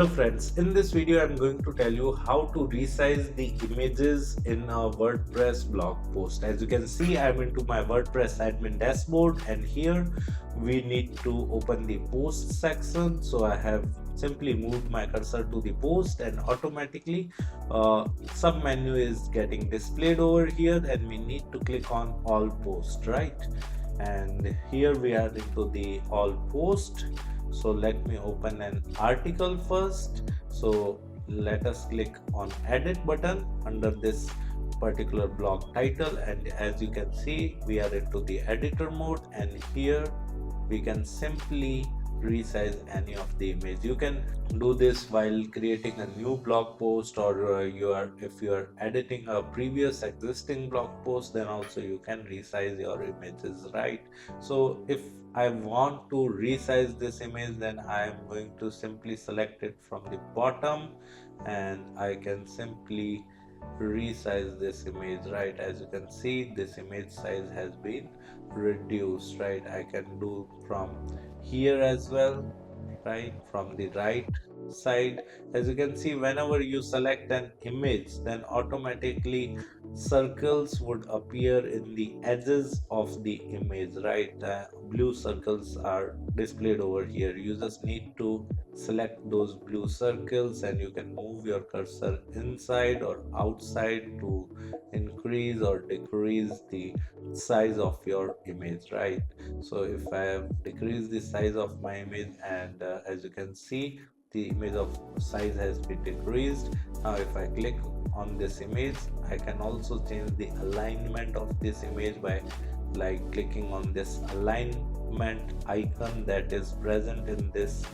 Hello friends, in this video I'm going to tell you how to resize the images in a WordPress blog post. As you can see, I'm into my WordPress admin dashboard, and here we need to open the post section. So I have simply moved my cursor to the post, and automatically sub menu is getting displayed over here, and we need to click on all post, right? And here we are into the all post. So let me open an article first. So let us click on edit button under this particular blog title, and as you can see, we are into the editor mode, and here we can simply resize any of the image. You can do this while creating a new blog post, or if you are editing a previous existing blog post, then also you can resize your images, right? So if I want to resize this image, then I am going to simply select it from the bottom, and I can simply resize this image, right? As you can see, this image size has been reduced, right? I can do from here as well, right? From the right side, as you can see, whenever you select an image, then automatically circles would appear in the edges of the image, right? Blue circles are displayed over here. You just need to select those blue circles, and you can move your cursor inside or outside to increase or decrease the size of your image, right? So if I have decreased the size of my image, and as you can see, the image of size has been decreased. Now if I click on this image, I can also change the alignment of this image by clicking on this alignment icon that is present in this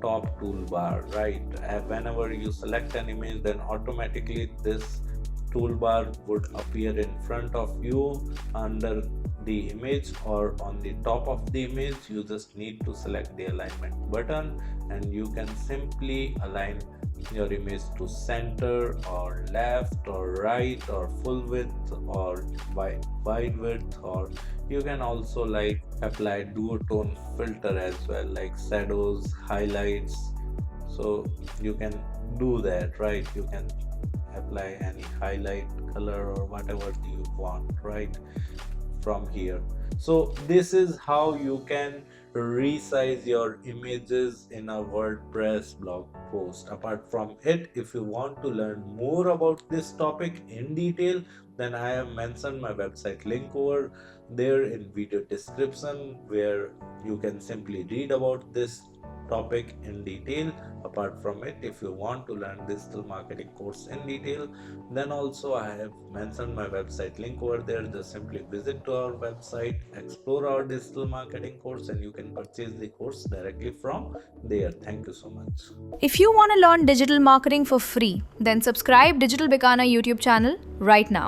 top toolbar, right? Whenever you select an image, then automatically this toolbar would appear in front of you under the image or on the top of the image. You just need to select the alignment button, and you can simply align your image to center or left or right or full width or wide width, or you can also apply duotone filter as well, like shadows, highlights. So you can do that, right? You can apply any highlight color or whatever you want, right, from here. So this is how you can resize your images in a WordPress blog post. Apart from it, if you want to learn more about this topic in detail, then I have mentioned my website link over there in video description, where you can simply read about this topic in detail. Apart from it, if you want to learn digital marketing course in detail, then also I have mentioned my website link over there. Just simply visit to our website, explore our digital marketing course, and you can purchase the course directly from there. Thank you so much. If you want to learn digital marketing for free, then subscribe Digital Bikana YouTube channel right now.